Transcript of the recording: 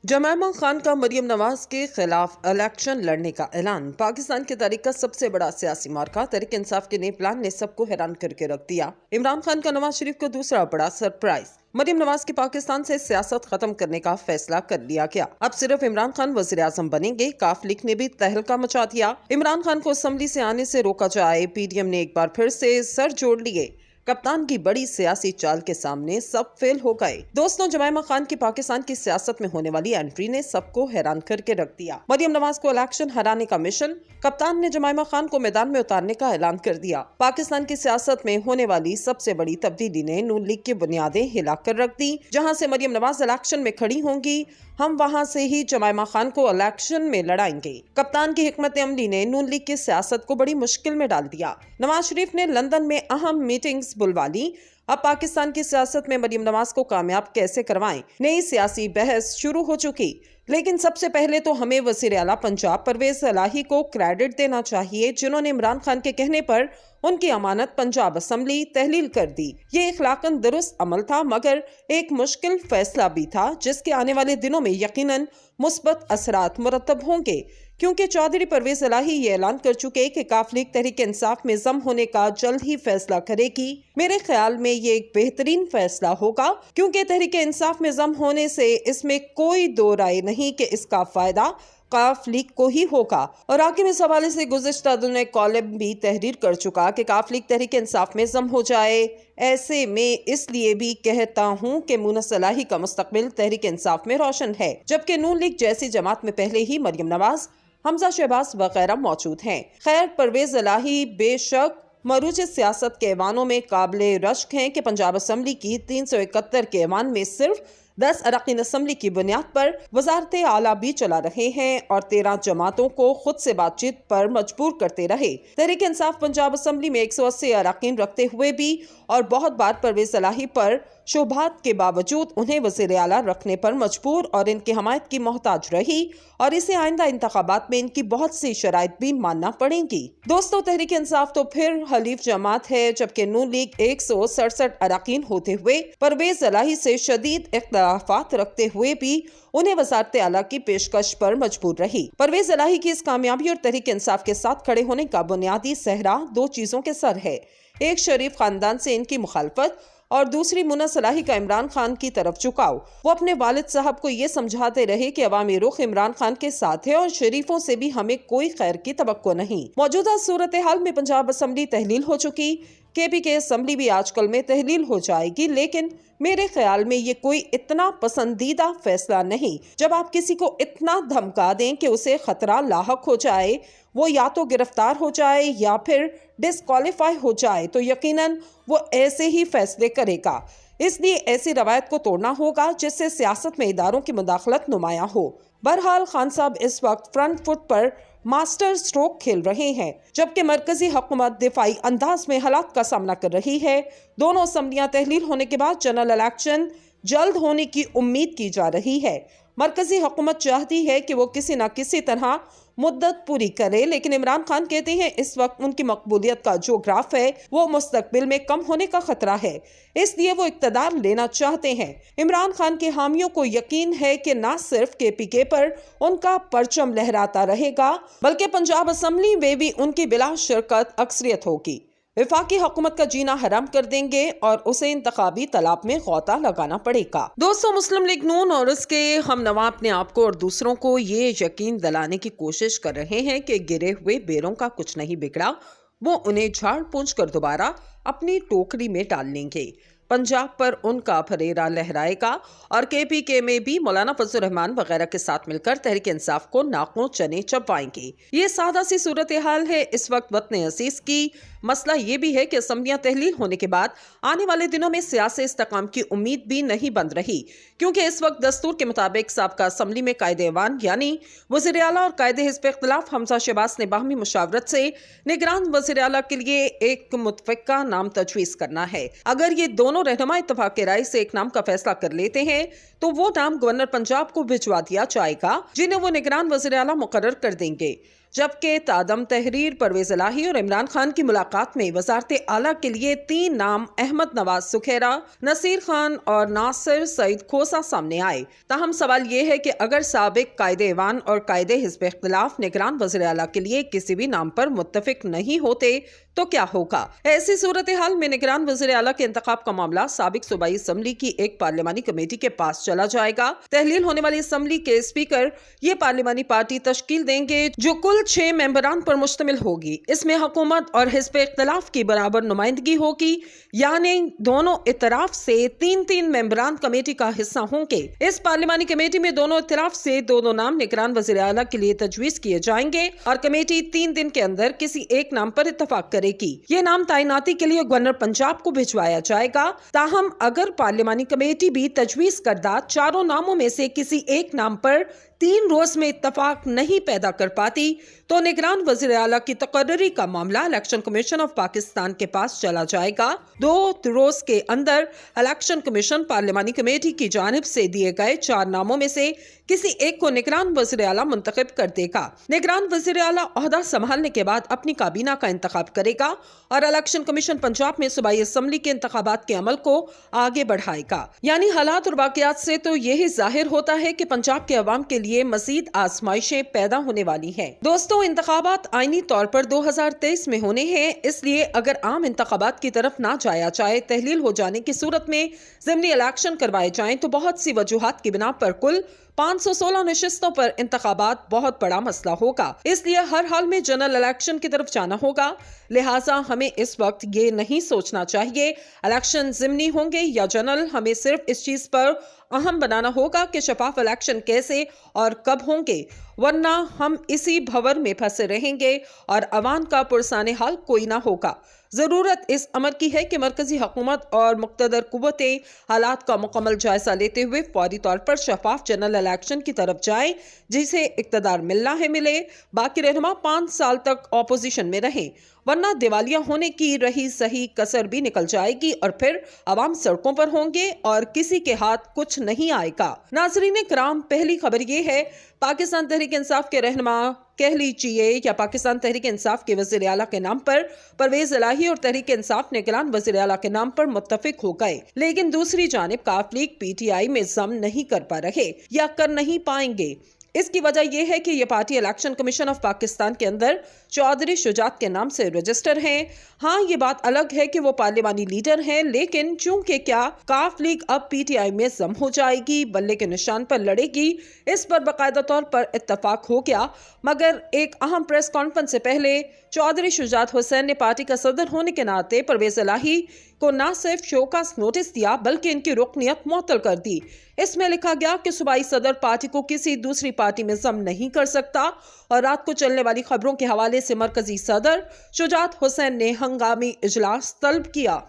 जमायमा खान का मरियम नवाज के खिलाफ इलेक्शन लड़ने का ऐलान। पाकिस्तान की तारीख का सबसे बड़ा सियासी मार्का तहरीक इंसाफ के नए प्लान ने सबको हैरान करके रख दिया। इमरान खान का नवाज शरीफ को दूसरा बड़ा सरप्राइज। मरियम नवाज की पाकिस्तान से सियासत खत्म करने का फैसला कर लिया गया। अब सिर्फ इमरान खान वजीर आजम बनेंगे। काफ लीग ने भी तहलका मचा दिया। इमरान खान को असेंबली से आने से रोका जाए। पीडीएम ने एक बार फिर से सर जोड़ लिए। कप्तान की बड़ी सियासी चाल के सामने सब फेल हो गए। दोस्तों, जमायमा खान की पाकिस्तान की सियासत में होने वाली एंट्री ने सबको हैरान करके रख दिया। मरियम नवाज को इलेक्शन हराने का मिशन। कप्तान ने जमायमा खान को मैदान में उतारने का ऐलान कर दिया। पाकिस्तान की सियासत में होने वाली सबसे बड़ी तब्दीली ने नून लीग की बुनियादें हिला कर रख दी। जहां से मरियम नवाज इलेक्शन में खड़ी होंगी, हम वहां से ही जमायमा खान को इलेक्शन में लड़ाएंगे। कप्तान की हिकमत अमली ने नून लीग की सियासत को बड़ी मुश्किल में डाल दिया। नवाज शरीफ ने लंदन में अहम मीटिंग्स बुलवा ली। अब पाकिस्तान की सियासत में मरियम नवाज को कामयाब कैसे करवाएं, नई सियासी बहस शुरू हो चुकी। लेकिन सबसे पहले तो हमें वज़ीर आला पंजाब परवेज इलाही को क्रेडिट देना चाहिए, जिन्होंने इमरान खान के कहने पर उनकी अमानत पंजाब असेंबली तहलील कर दी। ये इखलाकन दुरुस्त अमल था, मगर एक मुश्किल फैसला भी था, जिसके आने वाले दिनों में यकीनन मुस्बत असरात मुरतब होंगे, क्योंकि चौधरी परवेज इलाही ये ऐलान कर चुके कि काफ लीग तहरीक इंसाफ में जम होने का जल्द ही फैसला करेगी। मेरे ख्याल में ये एक बेहतरीन फैसला होगा, क्योंकि तहरीक इंसाफ में जम होने से इसमें कोई दो राय नहीं कि इसका फायदा काफ लीग को ही होगा। और आगे में इस हवाले से गुज़िश्ता दिनों एक कॉलम भी तहरीर कर चुका कि काफ लीग तहरीक इंसाफ में जम हो जाए। ऐसे में इसलिए भी कहता हूँ कि मुनस इलाही का मुस्तकबिल तहरीक इंसाफ में रोशन है, जबकि नून लीग जैसी जमात में पहले ही मरियम नवाज, हमजा शहबाज वगैरह मौजूद हैं। खैर, परवेज इलाही बेशक मरूज सियासत के ऐवानों में काबिल रश्क हैं कि पंजाब असेंबली की 371 के ऐवान में सिर्फ 10 अरकान असेंबली की बुनियाद पर वजारत आला भी चला रहे हैं और 13 जमातों को खुद से बातचीत पर मजबूर करते रहे। तहरीक इंसाफ पंजाब असेंबली में 180 अरकान रखते हुए भी और बहुत बार परवेज इलाही पर शुभात के बावजूद उन्हें वज़ीर आला रखने पर मजबूर और इनकी हमायत की मोहताज रही, और इसे आइंदा इंतखाबात में इनकी बहुत सी शराइत भी मानना पड़ेंगी। दोस्तों, तहरीक इंसाफ तो फिर हलीफ जमात है, जबकि नून लीग 167 अरकान होते हुए परवेज इलाही से शदीद इख्तिलाफात रखते हुए भी उन्हें वज़ारत आला की पेशकश पर मजबूर रही। परवेज इलाही की इस कामयाबी और तहरीक इंसाफ के साथ खड़े होने का बुनियादी सहरा दो चीजों के सर है। एक, शरीफ खानदान से इनकी मुखालफत, और दूसरी, मुनस इलाही का इमरान खान की तरफ झुकाव। वो अपने वालिद साहब को ये समझाते रहे कि अवामी रुख इमरान खान के साथ है और शरीफों से भी हमें कोई खैर की तवक्को नहीं। मौजूदा सूरत हाल में पंजाब असेंबली तहलील हो चुकी, केपीके असेंबली भी आजकल में तहलील हो जाएगी, लेकिन मेरे ख्याल में ये कोई इतना पसंदीदा फैसला नहीं। जब आप किसी को इतना धमका दें कि उसे खतरा लाहक हो जाए, वो या तो गिरफ्तार हो जाए या फिर डिस्क्वालीफाई हो जाए, तो यकीनन वो ऐसे ही फैसले करेगा। इसलिए ऐसी रवायत को तोड़ना होगा जिससे सियासत में इदारों की मुदाखलत नुमाया हो। बहरहाल, खान साहब इस वक्त फ्रंट फुट पर मास्टर स्ट्रोक खेल रहे हैं, जबकि मरकजी हुकूमत दिफाई अंदाज में हालात का सामना कर रही है। दोनों असम्बलियां तहलील होने के बाद जनरल इलेक्शन जल्द होने की उम्मीद की जा रही है। मरकजी हुकूमत चाहती है कि वो किसी न किसी तरह मुद्दत पूरी करे, लेकिन इमरान खान कहते हैं इस वक्त उनकी मकबूलियत का जो ग्राफ है वो मुस्तकबिल में कम होने का खतरा है, इसलिए वो इक्तदार लेना चाहते हैं। इमरान खान के हामियों को यकीन है कि न सिर्फ केपीके पर उनका परचम लहराता रहेगा, बल्कि पंजाब असेंबली में भी उनकी बिला शिरकत अक्सरियत होगी। वफाकी हुकूमत का जीना हराम कर देंगे और उसे इंतखाबी तालाब में गौता लगाना पड़ेगा। दोस्तों, मुस्लिम लीग नून और उसके हम नवा अपने आप को और दूसरों को ये यकीन दिलाने की कोशिश कर रहे हैं कि गिरे हुए बेरों का कुछ नहीं बिगड़ा, वो उन्हें झाड़ पूंछ कर दोबारा अपनी टोकरी में डाल लेंगे। पंजाब पर उनका फरेरा लहराएगा और केपीके में भी मौलाना फजल रहमान वगैरह के साथ मिलकर तहरीक इंसाफ को नाकों चने चबवाएंगे। ये सादा सी सूरत हाल है इस वक्त वतन अजीज की। मसला ये भी है कि असम्बलियां तहलील होने के बाद आने वाले दिनों में सियासी इस्तेकाम की उम्मीद भी नहीं बंद रही, क्योंकि इस वक्त दस्तूर के मुताबिक साबका असम्बली में कायदे ऐवान यानी वज़ीर आला और कायदे हिज़्ब इख्तिलाफ हमजा शहबाज ने बाहमी मुशावरत से निगरान वज़ीर आला के लिए एक मुतफ़िका नाम तजवीज़ करना है। अगर ये दोनों रहनुमा इत्तफाक के राय से एक नाम का फैसला कर लेते हैं तो वो नाम गवर्नर पंजाब को भिजवा दिया जाएगा, जिन्हें वो निगरान वज़ीर आला मुकर्रर कर देंगे। जबकि तादम तहरीर, परवेज इलाही और इमरान खान की मुलाकात में वजारत आला के लिए 3 नाम अहमद नवाज सुखेरा, नसीर खान और नासिर सईद खोसा सामने आए। ताहम सवाल ये है कि अगर साबिक कायदे ईवान और कायदे हिज़्ब इख्तिलाफ निगरान वज़ीर आला के लिए किसी भी नाम पर मुत्तफिक नहीं होते तो क्या होगा? ऐसी सूरत हाल में निगरान वज़ीर आला के इंतखाब का मामला साबिक सूबाई असम्बली की एक पार्लिमानी कमेटी के पास चला जाएगा। तहलील होने वाली असम्बली के स्पीकर ये पार्लिमानी पार्टी तश्कील देंगे जो कुल 6 मेंबरान पर मुश्तमिल होगी। इसमें हुकूमत और हिज़्ब इख्तिलाफ की बराबर नुमाइंदगी होगी, यानी दोनों इतराफ से 3-3 मेंबरान कमेटी का हिस्सा होंगे। इस पार्लिमानी कमेटी में दोनों इतराफ से 2-2 नाम निगरान वज़ीर आला के लिए तजवीज़ किए जाएंगे और कमेटी 3 दिन के अंदर किसी एक नाम पर इत्तफाक करेगी। ये नाम तैनाती के लिए गवर्नर पंजाब को भिजवाया जाएगा। ताहम अगर पार्लिमानी कमेटी भी तजवीज़ करदा 4 नामों में से किसी एक नाम पर 3 रोज में इत्तफाक नहीं पैदा कर पाती तो निगरान वज़ीर आला की तकर्री का मामला इलेक्शन कमीशन ऑफ पाकिस्तान के पास चला जाएगा। 2 रोज के अंदर इलेक्शन कमीशन पार्लिमानी कमेटी की जानिब से दिए गए 4 नामों में से किसी एक को निगरान वज़ीर आला मुंतखब कर देगा। निगरान वज़ीर आला ओहदा संभालने के बाद अपनी काबीना का इंतखाब करेगा और इलेक्शन कमीशन पंजाब में सूबाई असम्बली के इंतखाबात के अमल को आगे बढ़ाएगा। यानी हालात और वाक़यात से तो यही जाहिर होता है कि पंजाब के अवाम के लिए मजीद आजमाइशें पैदा होने वाली हैं। दोस्तों, इंतखाबात आईनी तौर पर 2023 में होने हैं, इसलिए अगर आम इंतखाबात की तरफ ना जाया जाए, तहलील हो जाने की सूरत में ज़िमनी इलेक्शन करवाए जाएं तो बहुत सी वजूहात की बिना पर कुल 516 नशिस्तों पर इंतखाबात बहुत बड़ा मसला होगा। इसलिए हर हाल में जनरल इलेक्शन की तरफ जाना होगा। लिहाजा हमें इस वक्त ये नहीं सोचना चाहिए इलेक्शन ज़िमनी होंगे या जनरल। हमें सिर्फ इस चीज़ पर अहम बनाना होगा कि शफाफ इलेक्शन कैसे और कब होंगे, वरना हम इसी भंवर में फंसे रहेंगे और अवाम का पुरसाने हाल कोई ना होगा। ज़रूरत इस अमर की है कि मरकजी हुकूमत और मुक़्तदर कुव्वतें हालात का मुकम्मल जायज़ा लेते हुए फौरी तौर पर शफाफ जनरल इलेक्शन की तरफ जाएं, जिसे इक़्तिदार मिलना है मिले, बाकी रहनुमा 5 साल तक ऑपोजिशन में रहें, वरना दिवालिया होने की रही सही कसर भी निकल जाएगी और फिर अवाम सड़कों पर होंगे और किसी के हाथ कुछ नहीं आएगा। नाज़रीन किराम, पहली खबर ये है, पाकिस्तान तहरीक इंसाफ के रहनुमा कह लीजिए या पाकिस्तान तहरीक इंसाफ के वज़ीर आला के नाम पर परवेज इलाही और तहरीक इंसाफ निगरान वज़ीर आला के नाम पर मुत्तफिक हो गए, लेकिन दूसरी जानिब काफ लीग PTI में जम नहीं कर पा रहे या कर नहीं पाएंगे। इसकी वजह यह है कि ये party election commission of Pakistan के अंदर चौधरी शुजात के नाम से रजिस्टर हैं। हाँ, ये बात अलग है कि वो पार्लिमानी लीडर हैं, लेकिन चूंकि क्या काफ लीग अब PTI में जम हो जाएगी, बल्ले के निशान पर लड़ेगी, इस पर बाकायदा तौर पर इत्तफाक हो गया। मगर एक अहम प्रेस कॉन्फ्रेंस से पहले चौधरी शुजात हुसैन ने पार्टी का सदर होने के नाते परवेज इलाही को न सिर्फ शोकास नोटिस दिया बल्कि इनकी रुकनियत मुअत्तल कर दी। इसमें लिखा गया कि सूबाई सदर पार्टी को किसी दूसरी पार्टी में जम नहीं कर सकता और रात को चलने वाली खबरों के हवाले से मरकजी सदर शुजात हुसैन ने हंगामी इजलास तलब किया।